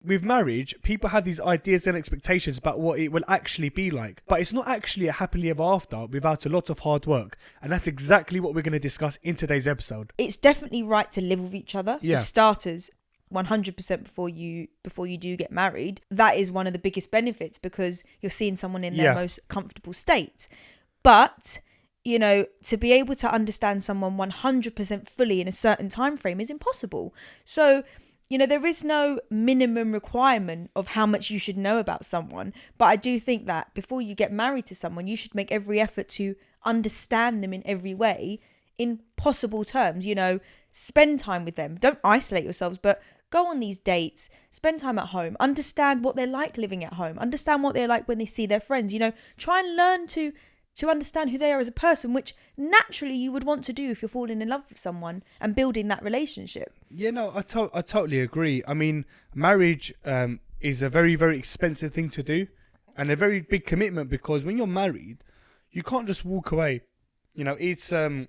with marriage, people have these ideas and expectations about what it will actually be like. But it's not actually a happily ever after without a lot of hard work. And that's exactly what we're going to discuss in today's episode. It's definitely right to live with each other. Yeah. For starters, 100% before you do get married. That is one of the biggest benefits, because you're seeing someone in their most comfortable state. But you know, to be able to understand someone 100% fully in a certain time frame is impossible. So, you know, there is no minimum requirement of how much you should know about someone. But I do think that before you get married to someone, you should make every effort to understand them in every way, in possible terms. You know, spend time with them. Don't isolate yourselves, but go on these dates, spend time at home, understand what they're like living at home, understand what they're like when they see their friends. You know, try and learn to understand who they are as a person, which naturally you would want to do if you're falling in love with someone and building that relationship. Yeah, no, I totally agree. I mean, marriage is a very, very expensive thing to do and a very big commitment, because when you're married, you can't just walk away. You know, it's a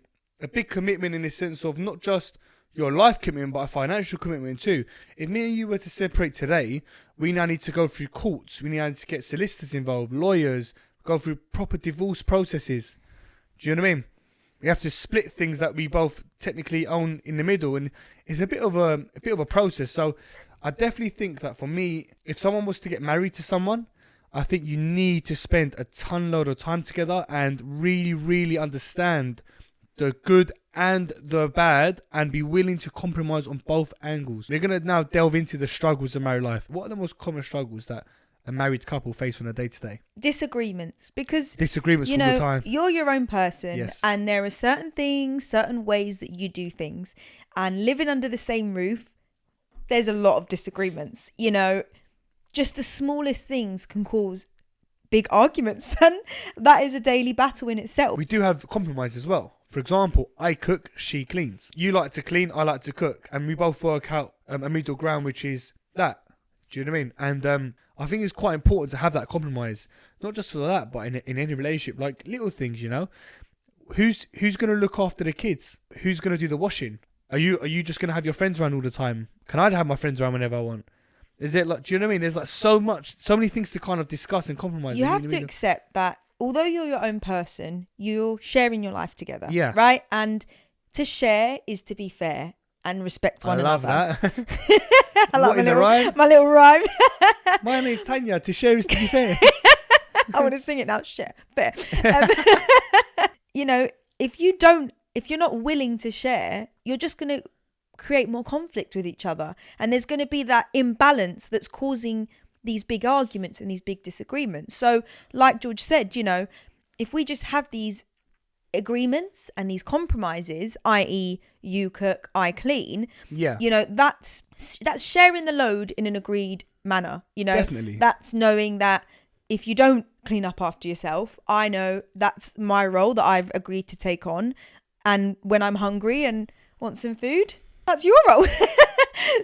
big commitment in the sense of not just your life commitment, but a financial commitment too. If me and you were to separate today, we now need to go through courts. We need to get solicitors involved, lawyers, go through proper divorce processes. Do you know what I mean? We have to split things that we both technically own in the middle, and it's a bit of a process. So I definitely think that for me, if someone was to get married to someone, I think you need to spend a ton load of time together and really, really understand the good and the bad, and be willing to compromise on both angles. We're going to now delve into the struggles of married life. What are the most common struggles that a married couple face on a day-to-day? Disagreements, because disagreements you all know, the time. You're your own person, Yes. and there are certain things, certain ways that you do things, and living under the same roof, there's a lot of disagreements. You know, just the smallest things can cause big arguments, and that is a daily battle in itself. We do have compromise as well. For example, I cook, she cleans. You like to clean, I like to cook, and we both work out a middle ground, which is that. Do you know what I mean? And I think it's quite important to have that compromise, not just for that, but in any relationship, like little things. You know, who's going to look after the kids? Who's going to do the washing? Are you just going to have your friends around all the time? Can I have my friends around whenever I want? Is it like, do you know what I mean? There's like so many things to kind of discuss and compromise. You have to accept that although you're your own person, you're sharing your life together. Yeah. Right? And to share is to be fair and respect one another. I love that. I like my little rhyme. My name's Tanya. To share is to be fair. I want to sing it now. Share. Fair. You know, if you're not willing to share, you're just going to create more conflict with each other. And there's going to be that imbalance that's causing these big arguments and these big disagreements. So like George said, you know, if we just have these agreements and these compromises, i.e. you cook, I clean, you know, that's sharing the load in an agreed manner. You know, definitely. That's knowing that if you don't clean up after yourself, I know that's my role that I've agreed to take on, and when I'm hungry and want some food, that's your role.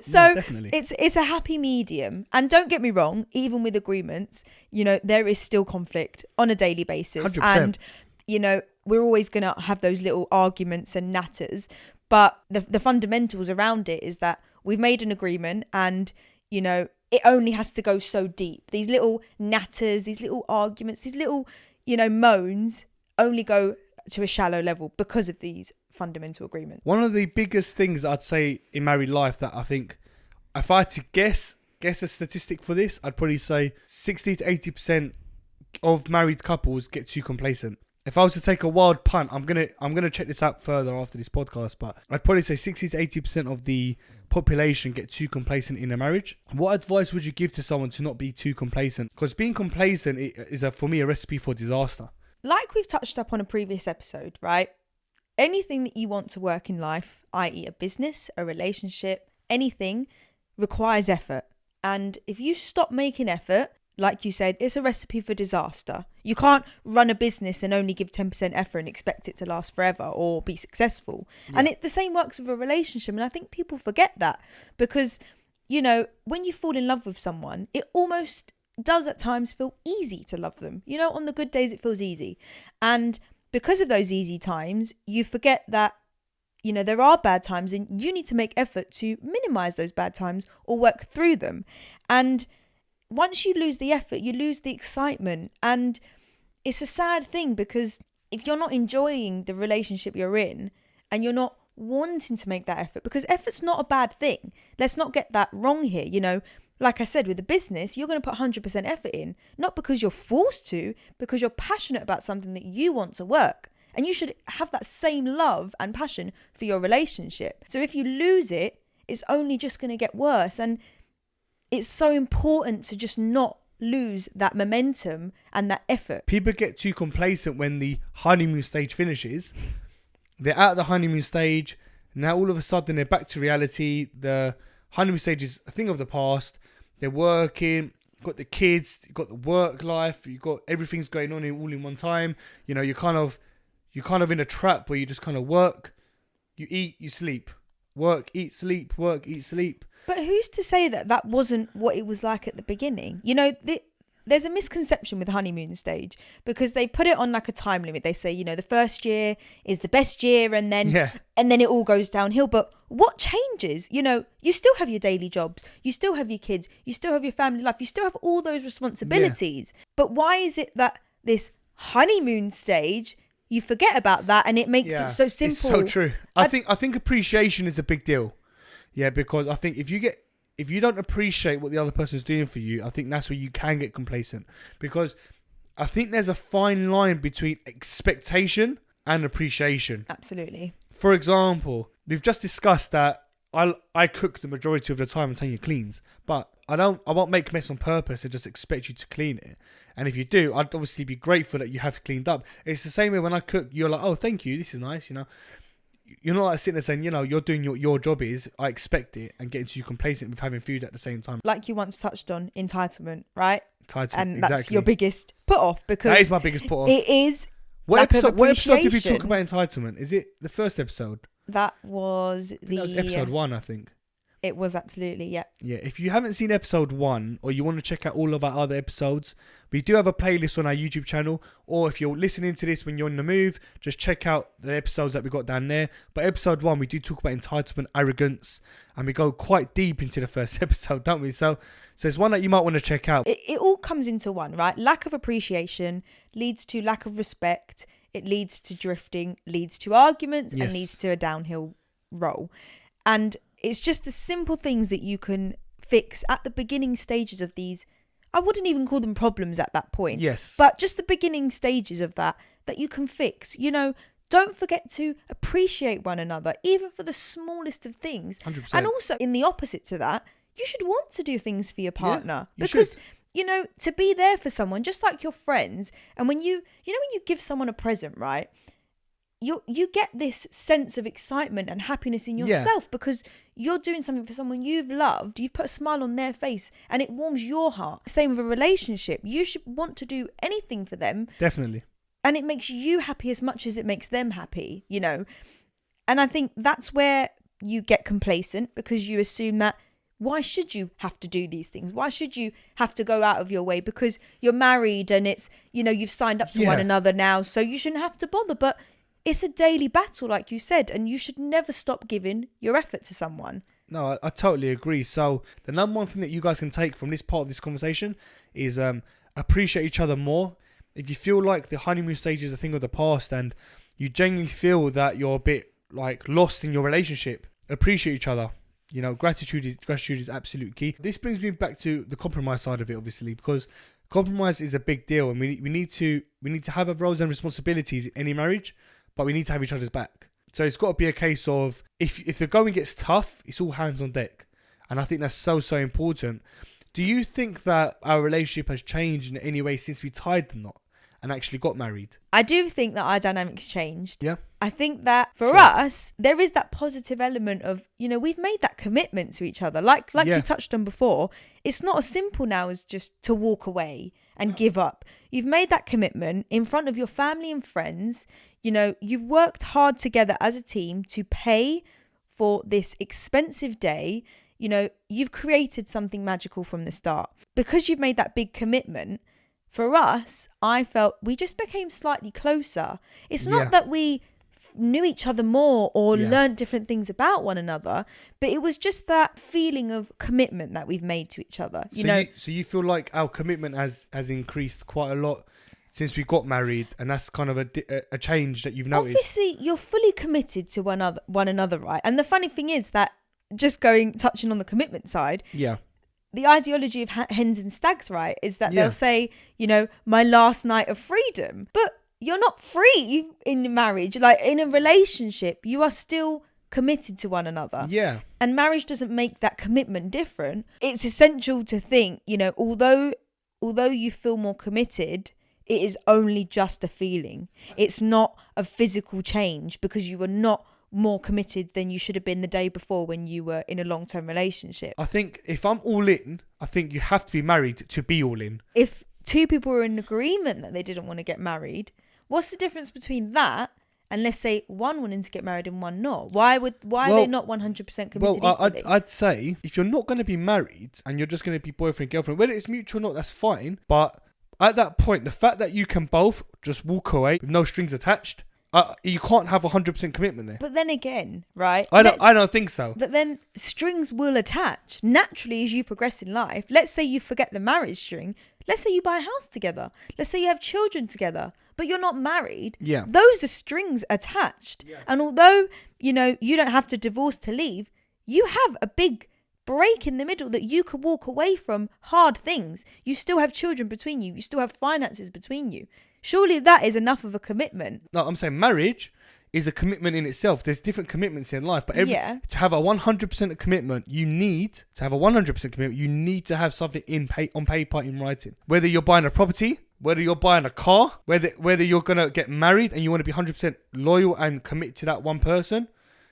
So it's a happy medium. And don't get me wrong, even with agreements, you know, there is still conflict on a daily basis. 100%. And you know, we're always going to have those little arguments and natters, but the fundamentals around it is that we've made an agreement, and you know, it only has to go so deep. These little natters, these little arguments, these little, you know, moans only go to a shallow level because of these fundamental agreements. One of the biggest things I'd say in married life that I think, if I had to guess a statistic for this, I'd probably say 60 to 80% of married couples get too complacent. If I was to take a wild punt, I'm gonna check this out further after this podcast, but I'd probably say 60 to 80% of the population get too complacent in a marriage. What advice would you give to someone to not be too complacent? Because being complacent is for me a recipe for disaster. Like we've touched up on a previous episode, right? Anything that you want to work in life, i.e. a business, a relationship, anything, requires effort. And if you stop making effort, like you said, it's a recipe for disaster. You can't run a business and only give 10% effort and expect it to last forever or be successful. Yeah. And the same works with a relationship. And I think people forget that because, you know, when you fall in love with someone, it almost does at times feel easy to love them. You know, on the good days, it feels easy. And because of those easy times, you forget that you know, there are bad times and you need to make effort to minimize those bad times or work through them. And once you lose the effort, you lose the excitement. And it's a sad thing, because if you're not enjoying the relationship you're in and you're not wanting to make that effort, because effort's not a bad thing. Let's not get that wrong here. You know, like I said, with the business, you're going to put 100% effort in, not because you're forced to, because you're passionate about something that you want to work. And you should have that same love and passion for your relationship. So if you lose it, it's only just going to get worse. And it's so important to just not lose that momentum and that effort. People get too complacent when the honeymoon stage finishes. They're out of the honeymoon stage. Now all of a sudden they're back to reality. The honeymoon stage is a thing of the past. They're working, got the kids, you've got the work life, you've got everything's going on all in one time. You know, you're kind of in a trap where you just kind of work, you eat, you sleep, work, eat, sleep, work, eat, sleep. But who's to say that that wasn't what it was like at the beginning? You know, there's a misconception with honeymoon stage, because they put it on like a time limit. They say, you know, the first year is the best year, and then it all goes downhill. But what changes? You know, you still have your daily jobs, you still have your kids, you still have your family life, you still have all those responsibilities. Yeah. But why is it that this honeymoon stage, you forget about that and it makes it so simple? It's so true. I think appreciation is a big deal. Yeah, because I think if you don't appreciate what the other person's doing for you, I think that's where you can get complacent. Because I think there's a fine line between expectation and appreciation. Absolutely. For example, we've just discussed that I cook the majority of the time and Tanya cleans, but I won't make mess on purpose and just expect you to clean it. And if you do, I'd obviously be grateful that you have cleaned up. It's the same way when I cook, you're like, oh, thank you, this is nice, you know. You're not like sitting there saying, you know, you're doing your job is, I expect it, and getting too complacent with having food at the same time. Like you once touched on, entitlement, right? Entitlement, and exactly. That's your biggest put off, because that is my biggest put off. It is. What episode did we talk about entitlement? Is it the first episode? That was that was episode 1, I think. It was, absolutely, yeah. Yeah, if you haven't seen episode 1, or you want to check out all of our other episodes, we do have a playlist on our YouTube channel. Or if you're listening to this when you're on the move, just check out the episodes that we got down there. But episode 1, we do talk about entitlement, arrogance, and we go quite deep into the first episode, don't we? So it's one that you might want to check out. It all comes into one, right? Lack of appreciation leads to lack of respect. It leads to drifting, leads to arguments, and leads to a downhill roll. And it's just the simple things that you can fix at the beginning stages of these. I wouldn't even call them problems at that point. Yes. But just the beginning stages of that you can fix. You know, don't forget to appreciate one another, even for the smallest of things. 100%. And also, in the opposite to that, you should want to do things for your partner. Yeah, because, you know, to be there for someone, just like your friends. And when you give someone a present, right? You get this sense of excitement and happiness in yourself because you're doing something for someone you've loved. You've put a smile on their face and it warms your heart. Same with a relationship. You should want to do anything for them. Definitely. And it makes you happy as much as it makes them happy, you know. And I think that's where you get complacent, because you assume that, why should you have to do these things? Why should you have to go out of your way? Because you're married and it's, you know, you've signed up to one another now, so you shouldn't have to bother. But it's a daily battle, like you said, and you should never stop giving your effort to someone. No, I totally agree. So the number one thing that you guys can take from this part of this conversation is appreciate each other more. If you feel like the honeymoon stage is a thing of the past and you genuinely feel that you're a bit like lost in your relationship, appreciate each other. You know, gratitude is absolute key. This brings me back to the compromise side of it, obviously, because compromise is a big deal, and we need to have our roles and responsibilities in any marriage, but we need to have each other's back. So it's got to be a case of if the going gets tough, it's all hands on deck, and I think that's so important. Do you think that our relationship has changed in any way since we tied the knot and actually got married? I do think that our dynamics changed. Yeah. I think that for us, there is that positive element of, you know, we've made that commitment to each other. Like you touched on before, it's not as simple now as just to walk away and give up. You've made that commitment in front of your family and friends. You know, you've worked hard together as a team to pay for this expensive day. You know, you've created something magical from the start. Because you've made that big commitment, for us, I felt we just became slightly closer. It's not that we knew each other more or Yeah. learned different things about one another, but it was just that feeling of commitment that we've made to each other. So you feel like our commitment has increased quite a lot since we got married, and that's kind of a change that you've noticed. Obviously, you're fully committed to one another, right? And the funny thing is that touching on the commitment side, Yeah. the ideology of hens and stags, right, is that Yeah. they'll say, my last night of freedom. But you're not free in marriage. Like in a relationship, you are still committed to one another. Yeah. And marriage doesn't make that commitment different. It's essential to think, although you feel more committed, it is only just a feeling. It's not a physical change because you were not more committed than you should have been the day before when you were in a long-term relationship. I think if I'm all in, I think you have to be married to be all in. If two people were in agreement that they didn't want to get married, what's the difference between that and, let's say, one wanting to get married and one not? Why are they not 100% committed equally? I'd say if you're not going to be married and you're just going to be boyfriend, girlfriend, whether it's mutual or not, that's fine. But at that point, the fact that you can both just walk away with no strings attached, you can't have 100% commitment there. But then again, right? I don't think so. But then strings will attach naturally as you progress in life. Let's say you forget the marriage string. Let's say you buy a house together. Let's say you have children together, but you're not married. Yeah. Those are strings attached. Yeah. And although, you don't have to divorce to leave, you have a big break in the middle that you could walk away from hard things. You still have children between you. You still have finances between you. Surely that is enough of a commitment. No, I'm saying marriage is a commitment in itself. There's different commitments in life, but to have a 100% commitment, you need to have something on paper in writing. Whether you're buying a property, whether you're buying a car, whether you're gonna get married and you want to be 100% loyal and commit to that one person,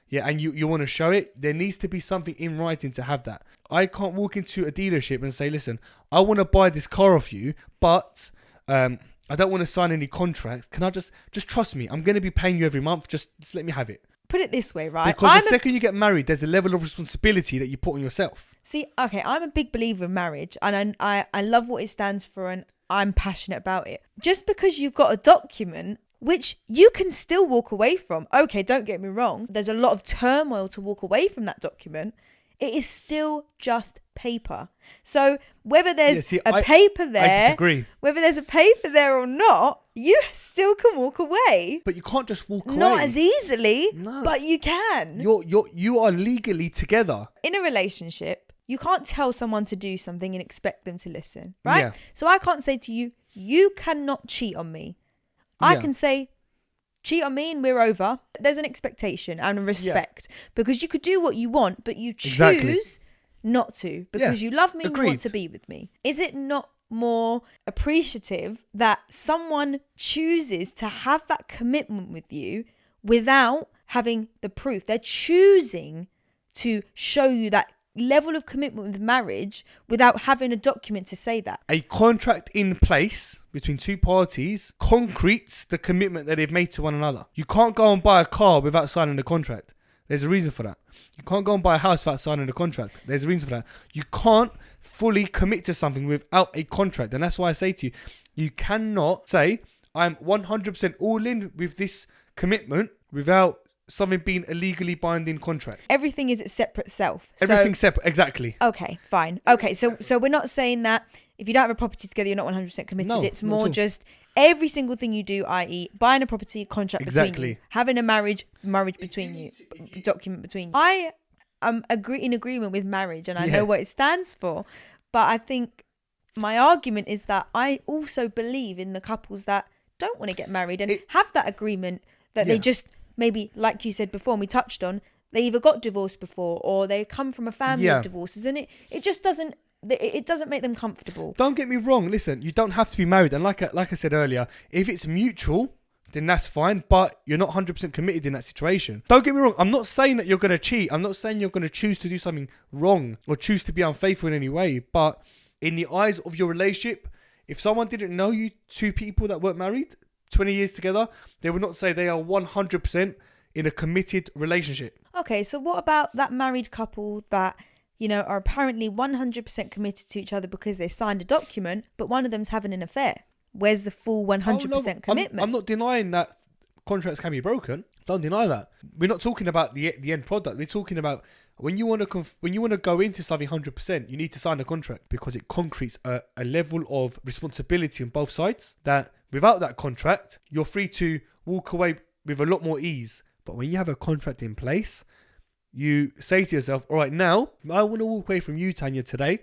yeah, and you want to show it, there needs to be something in writing to have that. I can't walk into a dealership and say, listen, I want to buy this car off you, but I don't want to sign any contracts. Can I just trust me? I'm going to be paying you every month. Just let me have it. Put it this way, right? Because the second you get married, there's a level of responsibility that you put on yourself. See, okay, I'm a big believer in marriage, and I love what it stands for, and I'm passionate about it. Just because you've got a document which you can still walk away from. Okay, don't get me wrong. There's a lot of turmoil to walk away from that document. It is still just paper. So whether there's paper there, I disagree. Whether there's a paper there or not, you still can walk away. But you can't just walk away. Not as easily, no. But you can. You are legally together. In a relationship, you can't tell someone to do something and expect them to listen, right? Yeah. So I can't say to you, you cannot cheat on me. I can say, cheat on me and we're over. There's an expectation and a respect because you could do what you want, but you choose not to because you love me and want to be with me. Is it not more appreciative that someone chooses to have that commitment with you without having the proof? They're choosing to show you that level of commitment with marriage without having a document to say that. A contract in place between two parties concretes the commitment that they've made to one another. You can't go and buy a car without signing a contract. There's a reason for that. You can't go and buy a house without signing a contract. There's a reason for that. You can't fully commit to something without a contract. And that's why I say to you, you cannot say, I'm 100% all in with this commitment without something being a legally binding contract. Everything is its separate self. Everything's separate, exactly. Okay, fine. Okay, so we're not saying that if you don't have a property together, you're not 100% committed. No, it's more just every single thing you do, i.e. buying a property, contract between you, having a marriage between you, document between you. I am in agreement with marriage and I know what it stands for. But I think my argument is that I also believe in the couples that don't want to get married and have that agreement that they just... Maybe, like you said before, and we touched on, they either got divorced before or they come from a family of divorces, and it just doesn't make them comfortable. Don't get me wrong. Listen, you don't have to be married, and like I said earlier, if it's mutual, then that's fine. But you're not 100% committed in that situation. Don't get me wrong. I'm not saying that you're going to cheat. I'm not saying you're going to choose to do something wrong or choose to be unfaithful in any way. But in the eyes of your relationship, if someone didn't know you, two people that weren't married 20 years together, they would not say they are 100% in a committed relationship. Okay, so what about that married couple that, are apparently 100% committed to each other because they signed a document, but one of them's having an affair? Where's the full 100% commitment? I'm not denying that contracts can be broken. Don't deny that. We're not talking about the end product. We're talking about when you want to go into something 100%, you need to sign a contract because it concretes a level of responsibility on both sides that without that contract, you're free to walk away with a lot more ease. But when you have a contract in place, you say to yourself, all right, now I want to walk away from you, Tanya, today.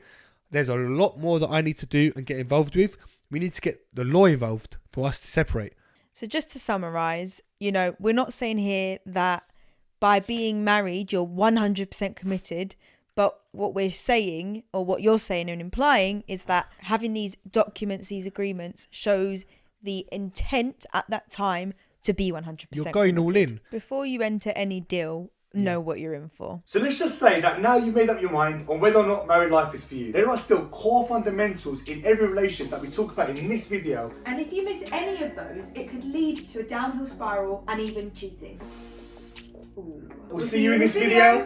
There's a lot more that I need to do and get involved with. We need to get the law involved for us to separate. So just to summarize, we're not saying here that by being married, you're 100% committed. But what we're saying, or what you're saying and implying, is that having these documents, these agreements, shows the intent at that time to be 100% You're going committed. all in. Before you enter any deal, know what you're in for. So let's just say that now you've made up your mind on whether or not married life is for you. There are still core fundamentals in every relationship that we talk about in this video. And if you miss any of those, it could lead to a downhill spiral and even cheating. Ooh. We'll see you in this video.